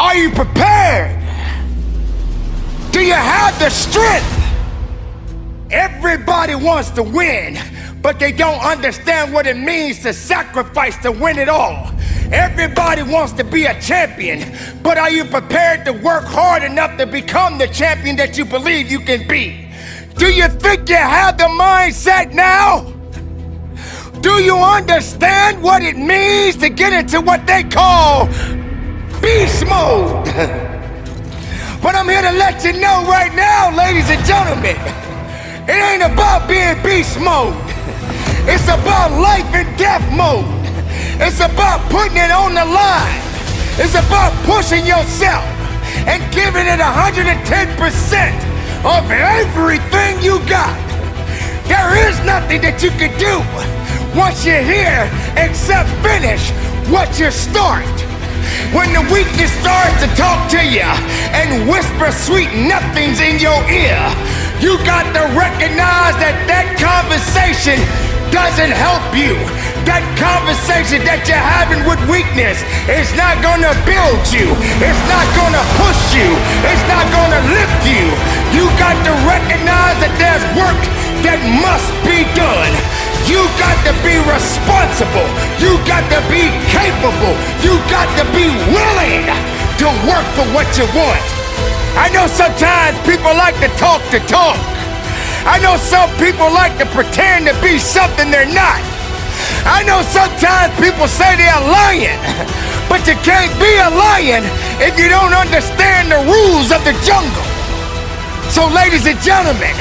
Are you prepared? Do you have the strength? Everybody wants to win, but they don't understand what it means to sacrifice to win it all. Everybody wants to be a champion, but are you prepared to work hard enough to become the champion that you believe you can be? Do you think you have the mindset now? Do you understand what it means to get into what they call beast mode? But I'm here to let you know right now, ladies and gentlemen, it ain't about being beast mode. It's about life and death mode. It's about putting it on the line. It's about pushing yourself and giving it 110% of everything you got. There is nothing that you can do once you're here except finish what you start. When the weakness starts to talk to you and whisper sweet nothings in your ear, you got to recognize that that conversation doesn't help you. That conversation that you're having with weakness is not gonna build you. It's not gonna push you. It's not gonna lift you. You got to recognize that there's work that must be done. You got to be responsible. You got to be capable. You got to be willing to work for what you want. I know sometimes people like to talk the talk. I know some people like to pretend to be something they're not. I know sometimes people say they're lying, but you can't be a lion if you don't understand the rules of the jungle. So ladies and gentlemen,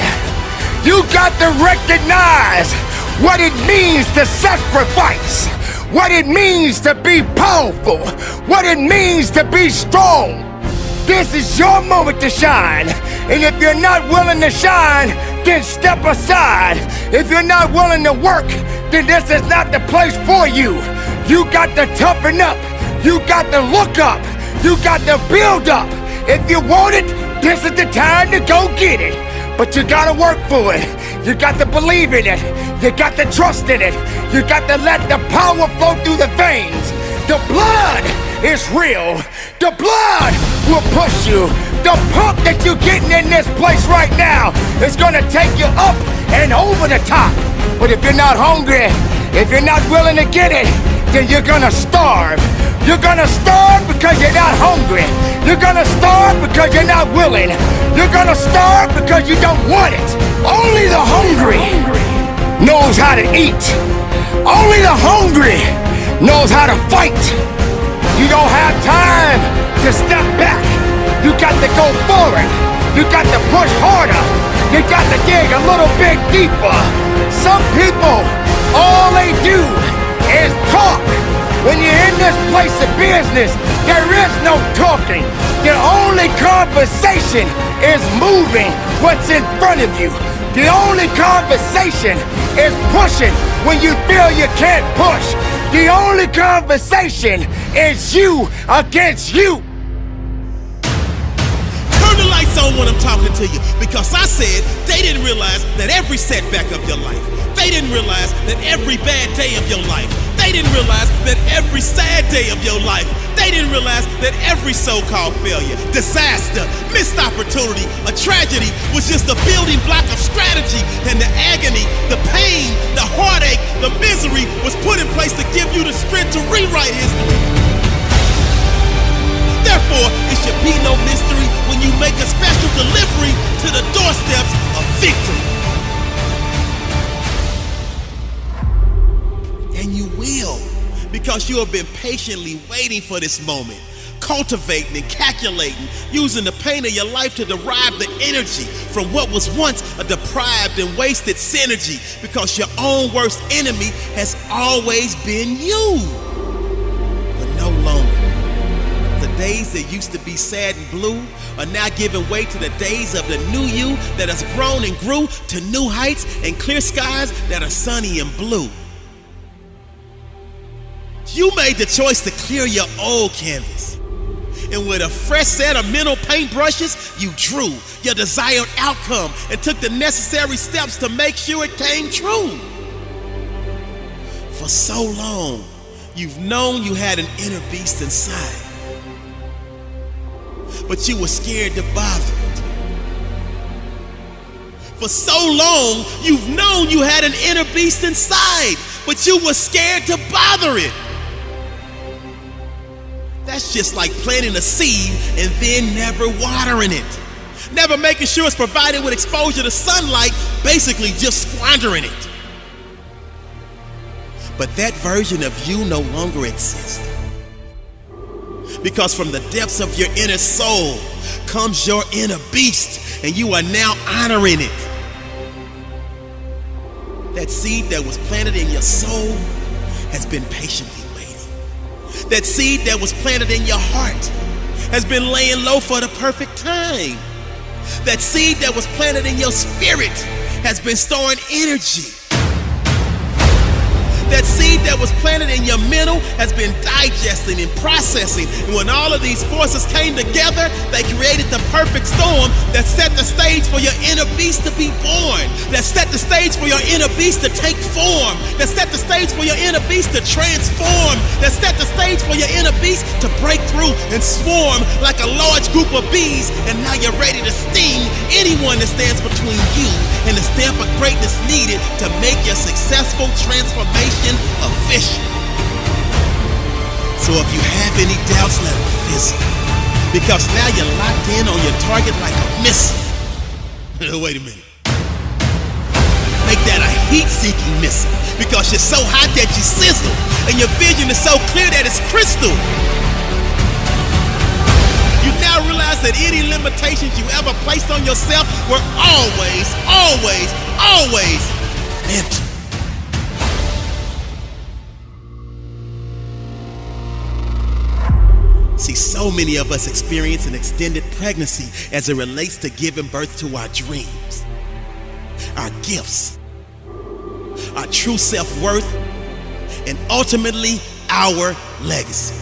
you got to recognize what it means to sacrifice, what it means to be powerful, what it means to be strong. This is your moment to shine, and if you're not willing to shine, then step aside. If you're not willing to work, then this is not the place for you. You got to toughen up. You got to look up. You got to build up. If you want it, this is the time to go get it. But you gotta work for it. You got to believe in it. You got to trust in it. You got to let the power flow through the veins. The blood is real. The blood will push you. The pump that you're getting in this place right now is gonna take you up and over the top. But if you're not hungry, if you're not willing to get it, then you're gonna starve. You're gonna starve because you're not hungry. You're gonna starve because you're not willing. You're gonna starve because you don't want it. Only the hungry knows how to eat. Only the hungry knows how to fight. You don't have time to step back. You got to go forward. You got to push harder. You got to dig a little bit deeper. Some people, all they do is talk. When you're in this place of business, there is no talking. The only conversation is moving what's in front of you. The only conversation is pushing when you feel you can't push. The only conversation is you against you. Turn the lights on when I'm talking to you, because I said they didn't realize that every setback of your life, they didn't realize that every bad day of your life, they didn't realize that every sad day of your life, they didn't realize that every so-called failure, disaster, missed opportunity, a tragedy was just a building block of strategy, and the agony, the pain, the heartache, the misery was put in place to give you the strength to rewrite history. Therefore, it should be no mystery when you make a special delivery to the doorsteps of victory. And you will, because you have been patiently waiting for this moment, cultivating and calculating, using the pain of your life to derive the energy from what was once a deprived and wasted synergy, because your own worst enemy has always been you, but no longer. The days that used to be sad and blue are now giving way to the days of the new you that has grown and grew to new heights and clear skies that are sunny and blue. You made the choice to clear your old canvas, and with a fresh set of mental paintbrushes, you drew your desired outcome and took the necessary steps to make sure it came true. For so long, you've known you had an inner beast inside. but you were scared to bother it. For so long, you've known you had an inner beast inside, but you were scared to bother it. That's just like planting a seed and then never watering it. Never making sure it's provided with exposure to sunlight, basically just squandering it. But that version of you no longer exists. Because from the depths of your inner soul comes your inner beast, and you are now honoring it. That seed that was planted in your soul has been patiently waiting. That seed that was planted in your heart has been laying low for the perfect time. That seed that was planted in your spirit has been storing energy. That seed that was planted in your mental has been digesting and processing. And when all of these forces came together, they created the perfect storm that set the stage for your inner beast to be born. That set the stage for your inner beast to take form. That set the stage for your inner beast to transform. That set the stage for your inner beast to break through and swarm like a large group of bees. And now you're ready to sting anyone that stands between you and the stamp of greatness needed to make your successful transformation official. So if you have any doubts, let them fizzle. Because now you're locked in on your target like a missile. Wait a minute. Make that a heat-seeking missile. Because you're so hot that you sizzle. And your vision is so clear that it's crystal. You now realize that any limitations you ever placed on yourself were always mental. See, so many of us experience an extended pregnancy as it relates to giving birth to our dreams, our gifts, our true self-worth, and ultimately our legacy.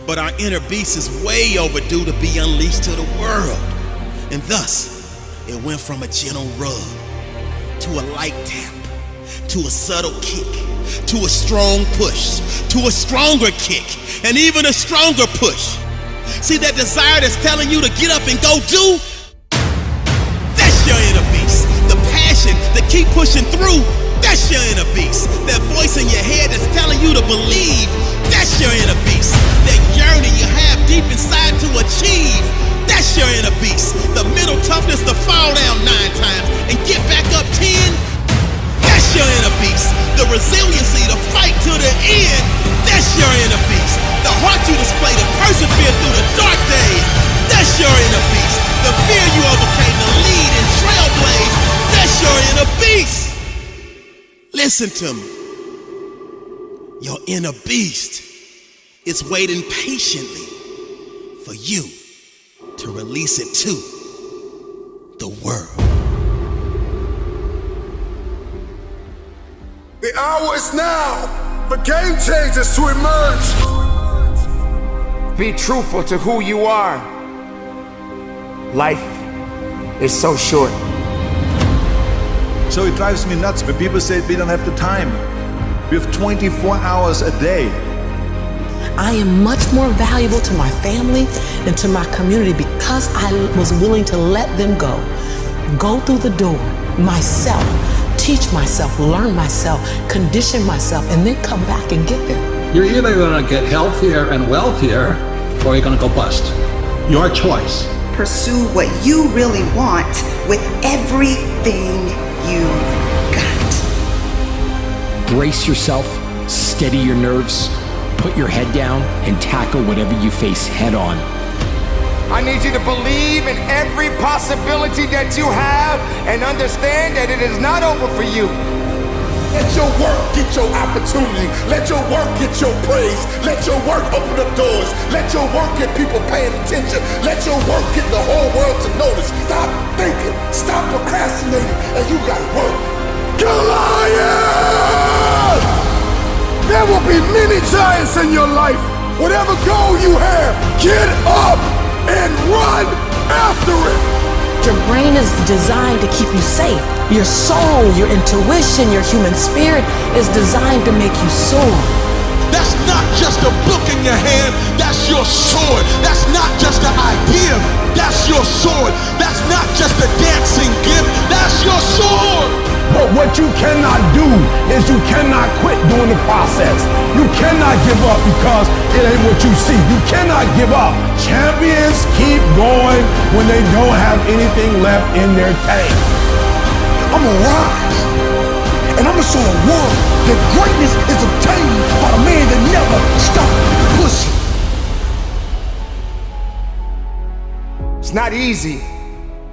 But our inner beast is way overdue to be unleashed to the world. And thus, it went from a gentle rub to a light tap, to a subtle kick, to a strong push, to a stronger kick, and even a stronger push. See that desire that's telling you to get up and go do? That's your inner beast. The passion to keep pushing through, that's your inner beast. That voice in your head that's telling you to believe, that's your inner beast. That yearning you have deep inside to achieve, that's your inner beast. The mental toughness to fall down 9 times and get back up 10, that's your inner beast. The resiliency to fight to the end, that's your inner beast. The heart you display to persevere through the dark days, that's your inner beast. The fear you overcame to lead and trailblaze, that's your inner beast. Listen to me. Your inner beast is waiting patiently for you to release it to the world. The hour is now for game changers to emerge. Be truthful to who you are. Life is so short. So it drives me nuts when people say we don't have the time. We have 24 hours a day. I am much more valuable to my family and to my community because I was willing to let them go through the door myself, teach myself, learn myself, condition myself, and then come back and get them. You're either going to get healthier and wealthier, or you're going to go bust. Your choice. Pursue what you really want with everything you've got. Brace yourself, steady your nerves, put your head down, and tackle whatever you face head on. I need you to believe in every possibility that you have and understand that it is not over for you. Let your work get your opportunity. Let your work get your praise. Let your work open up doors. Let your work get people paying attention. Let your work get the whole world to notice. Stop thinking. Stop procrastinating. And you got work. Goliath! There will be many giants in your life. Whatever goal you have, get up and run after it. Your brain is designed to keep you safe. Your soul, your intuition, your human spirit is designed to make you soar. That's not just a book in your hand. That's your soul. sword. That's not just an idea, that's your sword. That's not just a dancing gift, that's your sword. But what you cannot do is you cannot quit during the process. You cannot give up because it ain't what you see. You cannot give up. Champions keep going when they don't have anything left in their tank. I'm gonna rise, and I'm gonna show the world that greatness is obtained by the man that never stopped pushing. It's not easy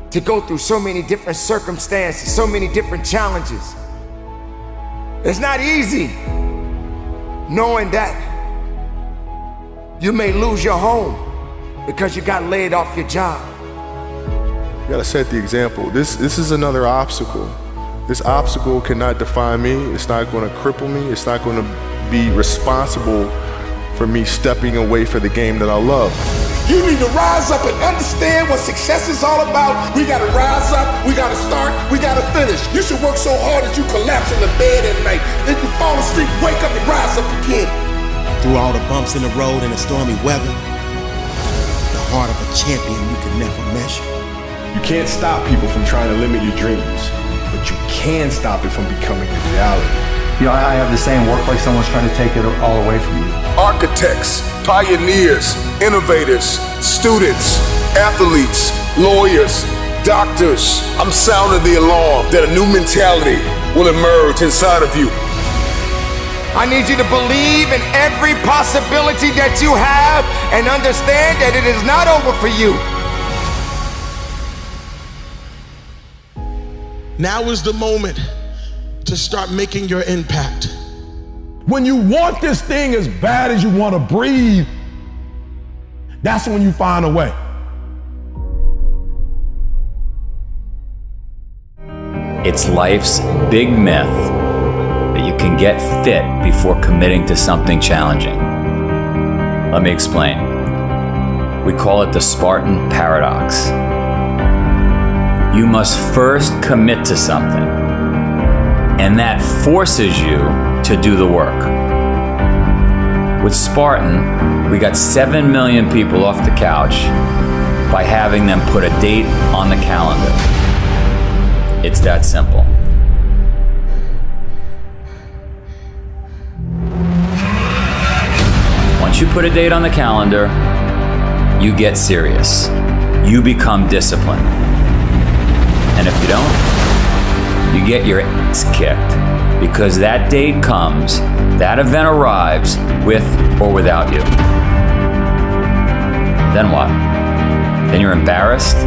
to go through so many different circumstances, so many different challenges. It's not easy knowing that you may lose your home because you got laid off your job. You gotta set the example. This is another obstacle. This obstacle cannot define me. It's not gonna cripple me. It's not gonna be responsible for me stepping away for the game that I love. You need to rise up and understand what success is all about. We gotta rise up, we gotta start, we gotta finish. You should work so hard that you collapse in the bed at night. Then you fall asleep, wake up and rise up again. Through all the bumps in the road and the stormy weather, the heart of a champion you can never measure. You can't stop people from trying to limit your dreams, but you can stop it from becoming a reality. You know, I have the saying, work like someone's trying to take it all away from you. Architects, pioneers, innovators, students, athletes, lawyers, doctors. I'm sounding the alarm that a new mentality will emerge inside of you. I need you to believe in every possibility that you have and understand that it is not over for you. Now is the moment to start making your impact. When you want this thing as bad as you want to breathe, that's when you find a way. It's life's big myth that you can get fit before committing to something challenging. Let me explain. We call it the Spartan paradox. You must first commit to something, and that forces you to do the work. With Spartan, we got 7 million people off the couch by having them put a date on the calendar. It's that simple. Once you put a date on the calendar, you get serious. You become disciplined. And if you don't, you get your ass kicked, because that date comes, that event arrives with or without you. Then what? Then you're embarrassed,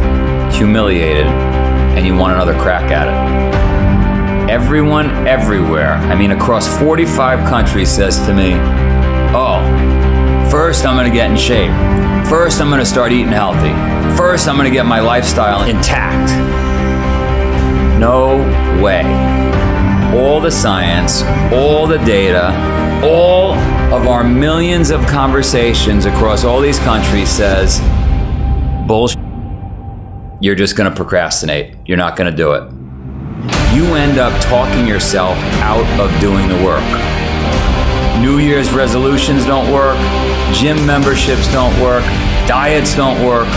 humiliated, and you want another crack at it. Everyone everywhere, across 45 countries, says to me, oh, first I'm gonna get in shape. First I'm gonna start eating healthy. First I'm gonna get my lifestyle intact. No way. All the science, all the data, all of our millions of conversations across all these countries says, bullshit. You're just gonna procrastinate. You're not gonna do it. You end up talking yourself out of doing the work. New Year's resolutions don't work. Gym memberships don't work. Diets don't work.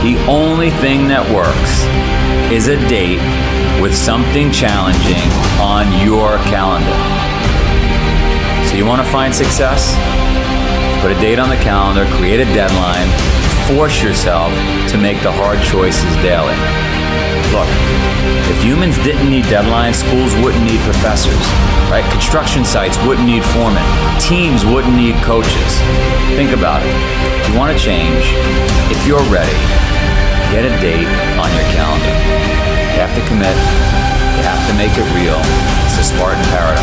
The only thing that works is a date with something challenging on your calendar. So you want to find success? Put a date on the calendar, create a deadline, force yourself to make the hard choices daily. Look, if humans didn't need deadlines, schools wouldn't need professors, right? Construction sites wouldn't need foremen. Teams wouldn't need coaches. Think about it. If you want to change, if you're ready, get a date on your calendar. You have to commit. You have to make it real. It's the Spartan paradox.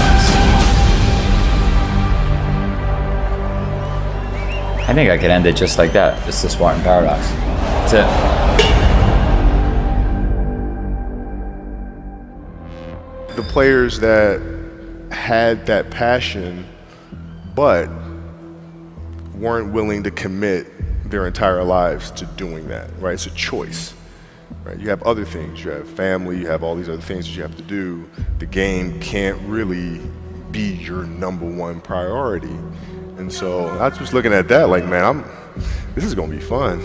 I think I could end it just like that. It's the Spartan paradox. That's it. The players that had that passion but weren't willing to commit their entire lives to doing that, right? It's a choice. Right? You have other things, you have family, you have all these other things that you have to do. The game can't really be your #1 priority. And so I was just looking at that like, man, this is gonna be fun.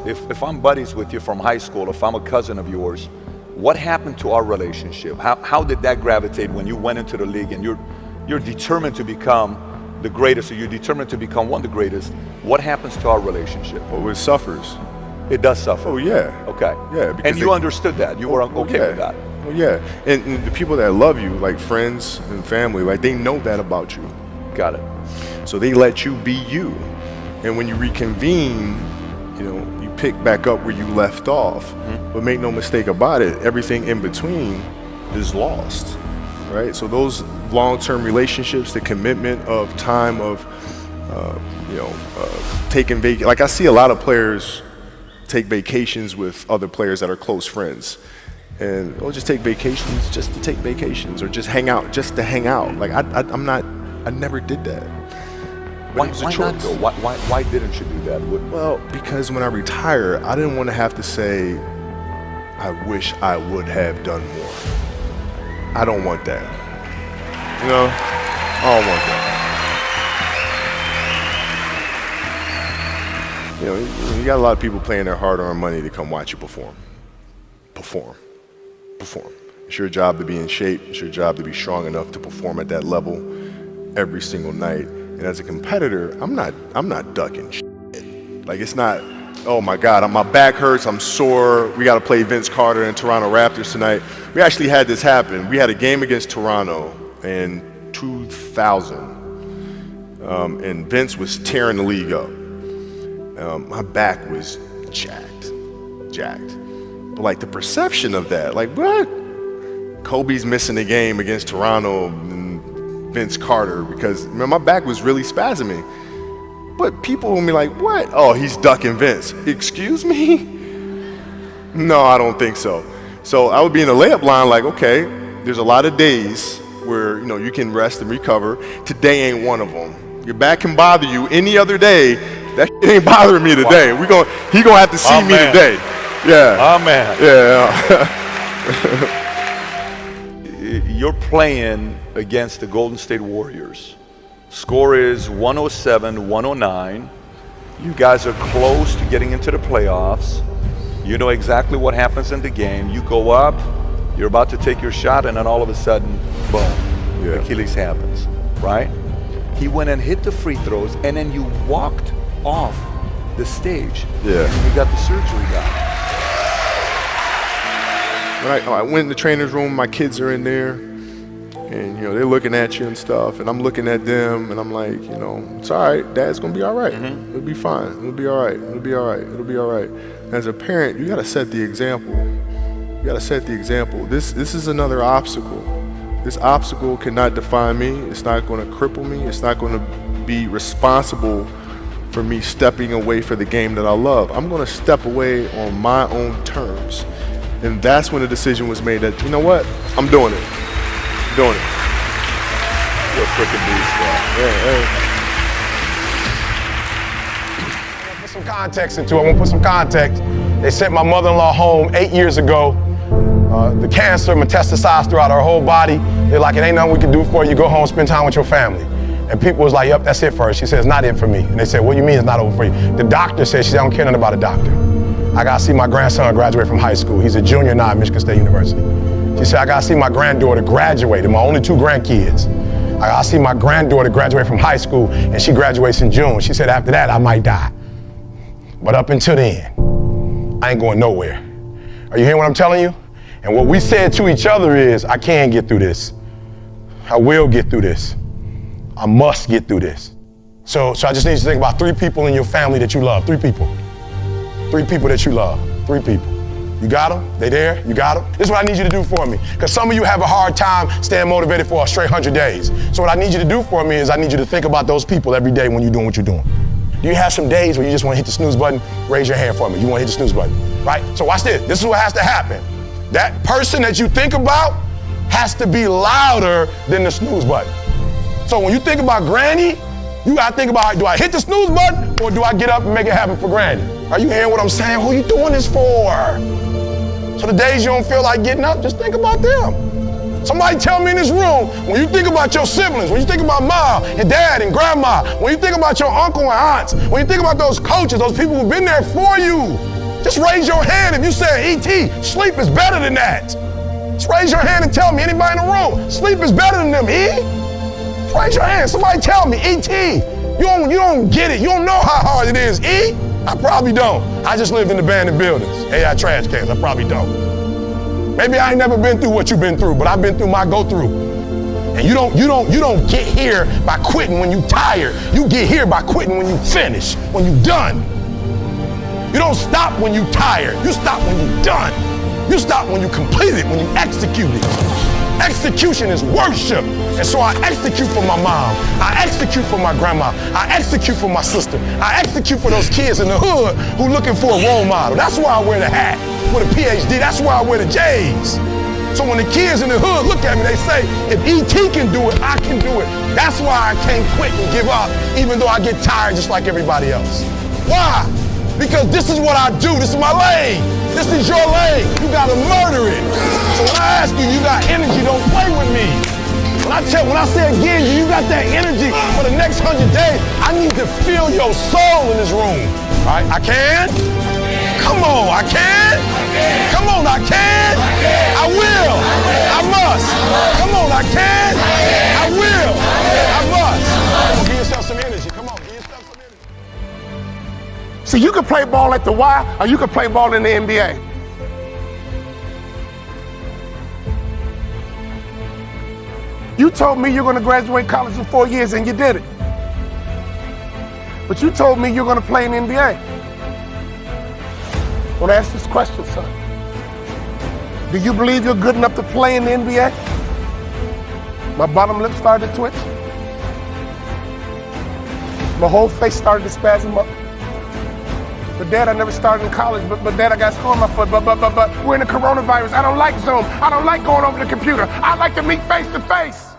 If I'm buddies with you from high school, if I'm a cousin of yours, what happened to our relationship? How did that gravitate when you went into the league and you're determined to become the greatest, or you're determined to become one of the greatest? What happens to our relationship? Oh, it suffers. It does suffer. Oh yeah. Okay. Yeah. And you understood that. You were okay with that. Well, yeah. And the people that love you, like friends and family, like they know that about you. Got it. So they let you be you. And when you reconvene, you know, you pick back up where you left off. Mm-hmm. But make no mistake about it, everything in between is lost. Right? So those long-term relationships, the commitment of time of, taking vacation. Like I see a lot of players take vacations with other players that are close friends. And they'll just take vacations just to take vacations, or just hang out just to hang out. Like I never did that. Why not though? Why didn't you do that? Well, because when I retire, I didn't want to have to say, I wish I would have done more. I don't want that. You know, I don't want that. You know, you got a lot of people paying their hard-earned money to come watch you perform. It's your job to be in shape. It's your job to be strong enough to perform at that level every single night. And as a competitor, I'm not ducking shit. Like it's not, oh my God, my back hurts, I'm sore. We got to play Vince Carter and Toronto Raptors tonight. We actually had this happen. We had a game against Toronto in 2000, and Vince was tearing the league up. My back was jacked. But like the perception of that, like what? Kobe's missing the game against Toronto and Vince Carter because my back was really spasming. But people will be like, what? Oh, he's ducking Vince. Excuse me? No, I don't think so. So I would be in the layup line like, okay, there's a lot of days where you can rest and recover. Today ain't one of them. Your back can bother you any other day. That shit ain't bothering me today. Wow. He gonna have to see me today. Yeah. Oh man. Yeah. You're playing against the Golden State Warriors. Score is 107-109. You guys are close to getting into the playoffs. You know exactly what happens in the game. You go up, you're about to take your shot, and then all of a sudden, boom, Achilles happens, right? He went and hit the free throws, and then you walked off the stage. Yeah. And you got the surgery done. When I went in the trainer's room, my kids are in there, and they're looking at you and stuff, and I'm looking at them, and I'm like, it's all right. Dad's gonna be all right. Mm-hmm. It'll be fine. It'll be all right. It'll be all right. It'll be all right. As a parent, you gotta set the example. You gotta set the example. This is another obstacle. This obstacle cannot define me. It's not gonna cripple me. It's not gonna be responsible for me stepping away for the game that I love. I'm gonna step away on my own terms. And that's when the decision was made that, you know what? I'm doing it. I'm doing it. You're a freaking beast, bro. Put some context into it. I want to put some context. They sent my mother-in-law home 8 years ago. The cancer metastasized throughout her whole body. They're like, it ain't nothing we can do for you. Go home, spend time with your family. And people was like, yep, that's it for her. She said, it's not it for me. And they said, what do you mean it's not over for you? The doctor said, she said, I don't care nothing about a doctor. I got to see my grandson graduate from high school. He's a junior now at Michigan State University. She said, I got to see my granddaughter graduate. They're my only two grandkids. I got to see my granddaughter graduate from high school, and she graduates in June. She said, after that, I might die. But up until then, I ain't going nowhere. Are you hearing what I'm telling you? And what we said to each other is, I can get through this. I will get through this. I must get through this. So I just need you to think about 3 people in your family that you love. 3 people. 3 people that you love. 3 people. You got them? They there? You got them? This is what I need you to do for me. Because some of you have a hard time staying motivated for a straight 100 days. So what I need you to do for me is I need you to think about those people every day when you're doing what you're doing. Do you have some days where you just want to hit the snooze button? Raise your hand for me. You want to hit the snooze button, right? So watch this. This is what has to happen. That person that you think about has to be louder than the snooze button. So when you think about Granny, you got to think about, do I hit the snooze button or do I get up and make it happen for Granny? Are you hearing what I'm saying? Who are you doing this for? So the days you don't feel like getting up, just think about them. Somebody tell me in this room, when you think about your siblings, when you think about mom and dad and grandma, when you think about your uncle and aunts, when you think about those coaches, those people who've been there for you, just raise your hand if you say, E.T., sleep is better than that. Just raise your hand and tell me, anybody in the room, sleep is better than them, E? Just raise your hand. Somebody tell me, E.T., you don't get it. You don't know how hard it is, E? I probably don't. I just lived in abandoned buildings, AI trash cans. I probably don't. Maybe I ain't never been through what you've been through, but I've been through my go-through. And you don't get here by quitting when you tired. You get here by quitting when you finish, when you done. You don't stop when you tired. You stop when you done. You stop when you complete it, when you execute it. Execution is worship. And so I execute for my mom. I execute for my grandma. I execute for my sister. I execute for those kids in the hood who looking for a role model. That's why I wear the hat with a PhD. That's why I wear the J's. So when the kids in the hood look at me, they say, if E.T. can do it, I can do it. That's why I can't quit and give up, even though I get tired just like everybody else. Why? Because this is what I do. This is my lane. This is your lane. You gotta murder it. So when I ask you, you got energy, don't play with me. When I say again, you got that energy for the next 100 days, I need to feel your soul in this room. All right, I can? Come on, I can? Come on, I can? I will. I must. Come on, I can? I will. I must. Come on, give yourself some energy. Come on, give yourself some energy. See, you can play ball at the Y or you can play ball in the NBA. You told me you're going to graduate college in 4 years and you did it. But you told me you're going to play in the NBA. I want to ask this question, son. Do you believe you're good enough to play in the NBA? My bottom lip started to twitch. My whole face started to spasm up. But Dad, I never started in college, but Dad, I got school on my foot, but we're in the coronavirus. I don't like Zoom. I don't like going over the computer. I like to meet face to face.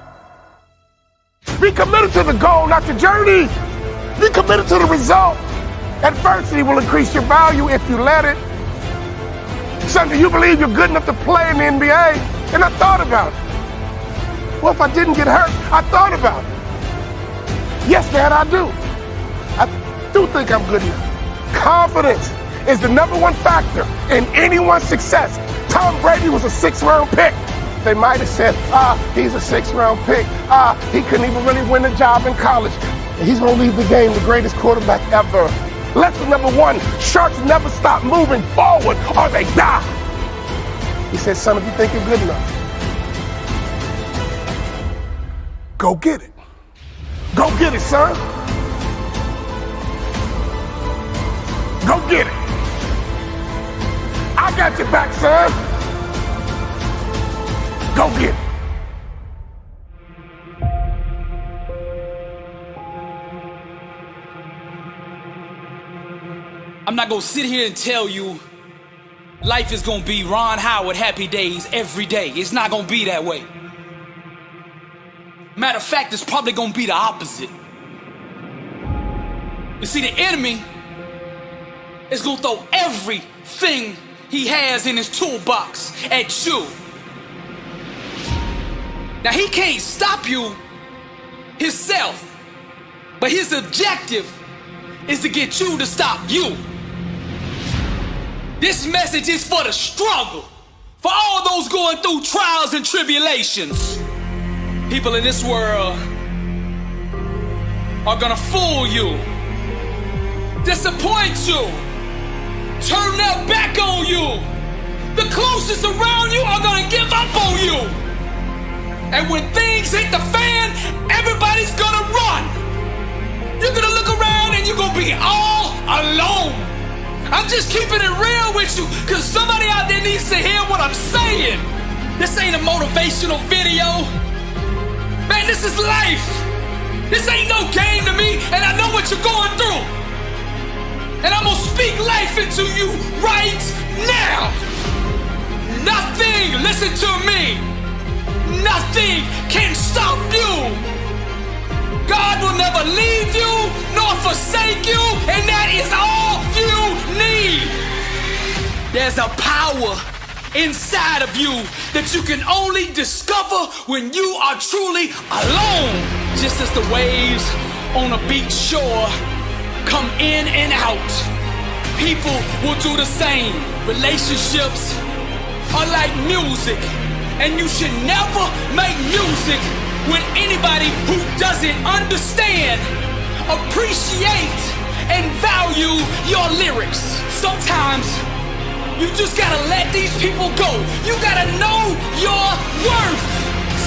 Be committed to the goal, not the journey. Be committed to the result. Adversity will increase your value if you let it. Son, do you believe you're good enough to play in the NBA? And I thought about it. Well, if I didn't get hurt, I thought about it. Yes, Dad, I do. I do think I'm good enough. Confidence is the #1 factor in anyone's success. Tom Brady was a 6th-round pick. They might have said, he's a 6th-round pick. He couldn't even really win a job in college. And he's going to leave the game the greatest quarterback ever. Lesson #1, sharks never stop moving forward or they die. He said, son, if you think you're good enough, go get it. Go get it, son. Go get it. I got your back, son. Go get it. I'm not gonna sit here and tell you life is gonna be Ron Howard happy days every day. It's not gonna be that way. Matter of fact, it's probably gonna be the opposite. You see, the enemy is gonna throw everything he has in his toolbox at you. Now, he can't stop you himself, but his objective is to get you to stop you. This message is for the struggle, for all those going through trials and tribulations. People in this world are gonna fool you, disappoint you, turn their back on you. The closest around you are gonna give up on you. And when things hit the fan, everybody's gonna run. You're gonna look around and you're gonna be all alone. I'm just keeping it real with you, cause somebody out there needs to hear what I'm saying. This ain't a motivational video. Man, this is life. This ain't no game to me, and I know what you're going through. And I'm gonna speak life into you right now. Nothing, listen to me, nothing can stop you. God will never leave you nor forsake you, and that is all you need. There's a power inside of you that you can only discover when you are truly alone. Just as the waves on a beach shore come in and out, people will do the same. Relationships are like music, and you should never make music with anybody who doesn't understand, appreciate, and value your lyrics. Sometimes you just gotta let these people go. You gotta know your worth.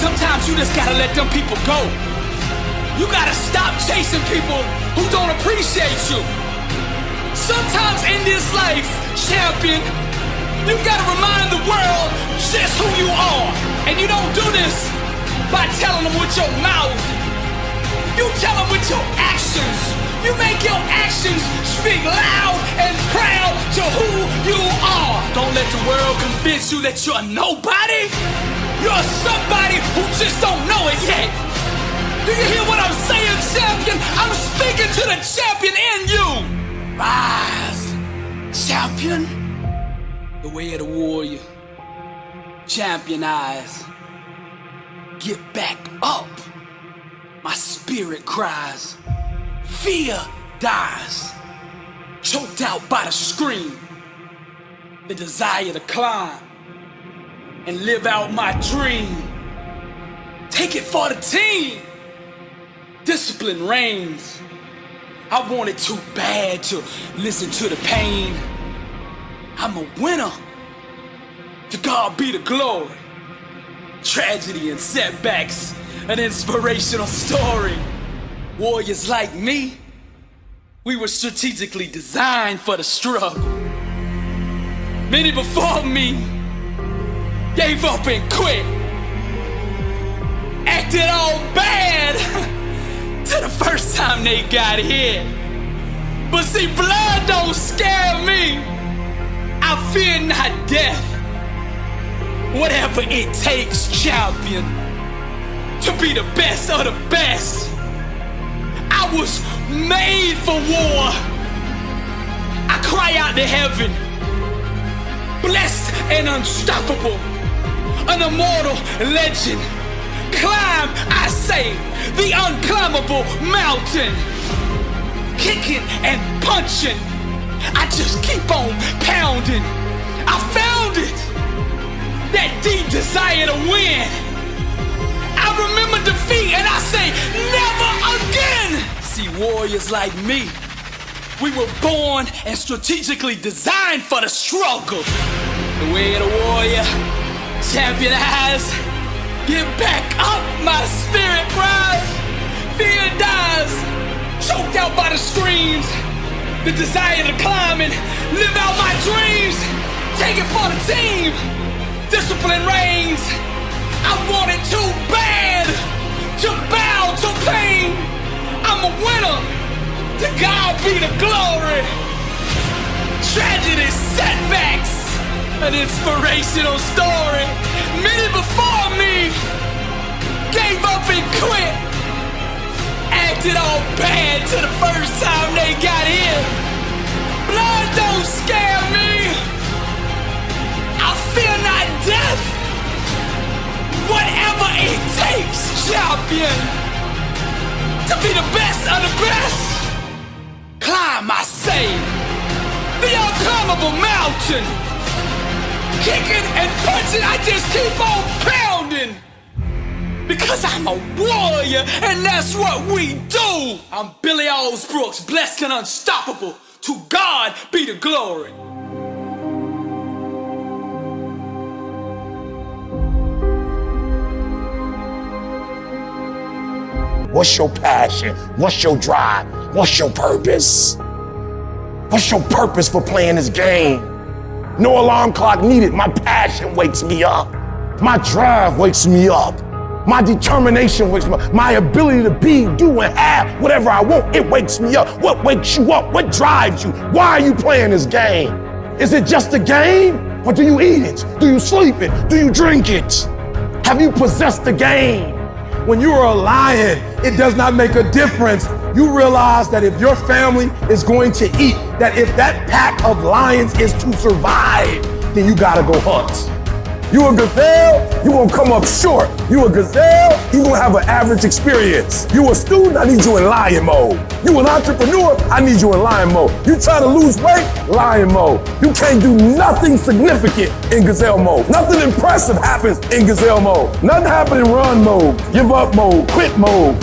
Sometimes you just gotta let them people go. You gotta stop chasing people who don't appreciate you. Sometimes in this life, champion, you gotta remind the world just who you are. And you don't do this by telling them with your mouth. You tell them with your actions. You make your actions speak loud and proud to who you are. Don't let the world convince you that you're nobody. You're somebody who just don't know it yet. Do you hear what I'm saying, champion? I'm speaking to the champion in you. Rise, champion. The way of the warrior. Champion eyes. Get back up. My spirit cries. Fear dies. Choked out by the scream. The desire to climb and live out my dream. Take it for the team. Discipline reigns. I wanted too bad to listen to the pain. I'm a winner. To God be the glory. Tragedy and setbacks, an inspirational story. Warriors like me, we were strategically designed for the struggle. Many before me gave up and quit. Acted all bad to the first time they got hit. But see, blood don't scare me. I fear not death. Whatever it takes, champion, to be the best of the best. I was made for war. I cry out to heaven, blessed and unstoppable, an immortal legend. Climb, I say, the unclimbable mountain. Kicking and punching, I just keep on pounding. I found it, that deep desire to win. I remember defeat and I say, never again. See, warriors like me, we were born and strategically designed for the struggle. The way of the warrior, champion eyes. Get back up, my spirit cries. Fear dies, choked out by the screams. The desire to climb and live out my dreams. Take it for the team. Discipline reigns. I want it too bad to bow to pain. I'm a winner. To God be the glory. Tragedy, setbacks, an inspirational story. Many before me gave up and quit. Acted all bad to the first time they got here. Blood don't scare me. I fear not death. Whatever it takes, champion, to be the best of the best. Climb, I say, the unclimbable mountain. Kicking and punching, I just keep on pounding. Because I'm a warrior, and that's what we do. I'm Billy Osbrooks, blessed and unstoppable. To God be the glory. What's your passion? What's your drive? What's your purpose? What's your purpose for playing this game? No alarm clock needed. My passion wakes me up. My drive wakes me up. My determination wakes me up. My ability to be, do, and have whatever I want, it wakes me up. What wakes you up? What drives you? Why are you playing this game? Is it just a game? Or do you eat it? Do you sleep it? Do you drink it? Have you possessed the game? When you are a lion, it does not make a difference. You realize that if your family is going to eat, that if that pack of lions is to survive, then you gotta go hunt. You a gazelle, you gonna come up short. You a gazelle, you gonna have an average experience. You a student, I need you in lion mode. You an entrepreneur, I need you in lion mode. You trying to lose weight, lion mode. You can't do nothing significant in gazelle mode. Nothing impressive happens in gazelle mode. Nothing happens in run mode, give up mode, quit mode,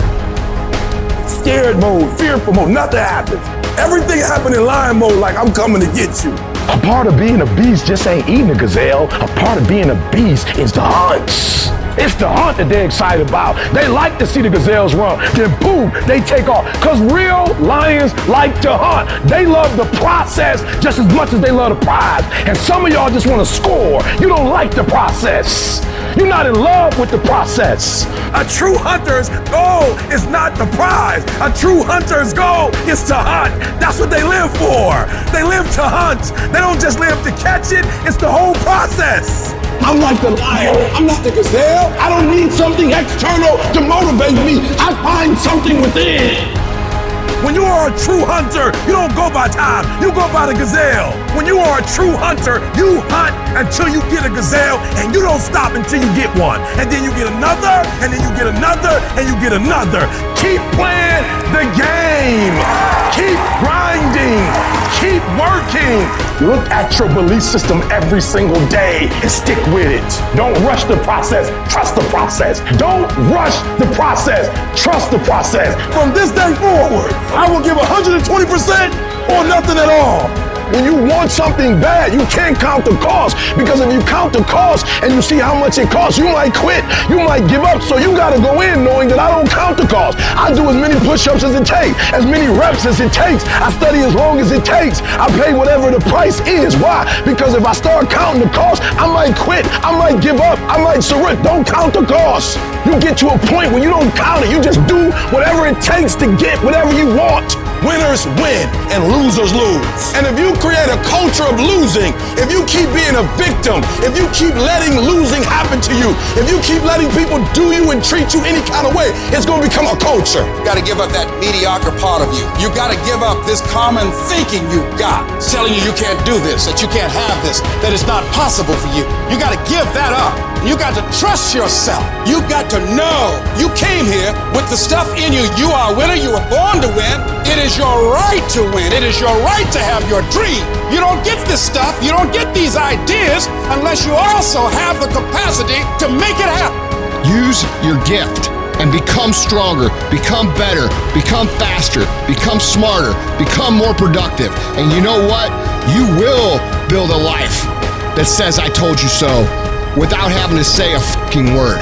scared mode, fearful mode. Nothing happens. Everything happens in lion mode like I'm coming to get you. A part of being a beast just ain't eating a gazelle. A part of being a beast is the hunts. It's the hunt that they're excited about. They like to see the gazelles run. Then boom, they take off. Because real lions like to hunt. They love the process just as much as they love the prize. And some of y'all just want to score. You don't like the process. You're not in love with the process. A true hunter's goal is not the prize. A true hunter's goal is to hunt. That's what they live for. They live to hunt. They don't just live to catch it. It's the whole process. I'm like the lion. I'm not the gazelle. I don't need something external to motivate me. I find something within. When you are a true hunter, you don't go by time, you go by the gazelle. When you are a true hunter, you hunt until you get a gazelle, and you don't stop until you get one. And then you get another, and then you get another, and you get another. Keep playing the game. Keep grinding. Keep working. Look at your belief system every single day and stick with it. Don't rush the process. Trust the process. Don't rush the process. Trust the process. From this day forward, I will give 120% or nothing at all. When you want something bad, you can't count the cost, because if you count the cost and you see how much it costs, you might quit, you might give up. So you gotta go in knowing that I don't count the cost. I do as many push-ups as it takes, as many reps as it takes. I study as long as it takes. I pay whatever the price is. Why? Because if I start counting the cost, I might quit, I might give up, I might surrender. Don't count the cost. You get to a point where you don't count it. You just do whatever it takes to get whatever you want. Winners win and losers lose. And if you create a culture of losing, if you keep being a victim, if you keep letting losing happen to you, if you keep letting people do you and treat you any kind of way, it's going to become a culture. You got to give up that mediocre part of you. You got to give up this common thinking you got. It's telling you can't do this, that you can't have this, that it's not possible for you. You got to give that up. You got to trust yourself. You got to know you came here with the stuff in you. You are a winner. You were born to win. It is your right to win. It is your right to have your dream. You don't get this stuff, you don't get these ideas unless you also have the capacity to make it happen. Use your gift and become stronger, become better, become faster, become smarter, become more productive. And you know what? You will build a life that says I told you so without having to say a fucking word.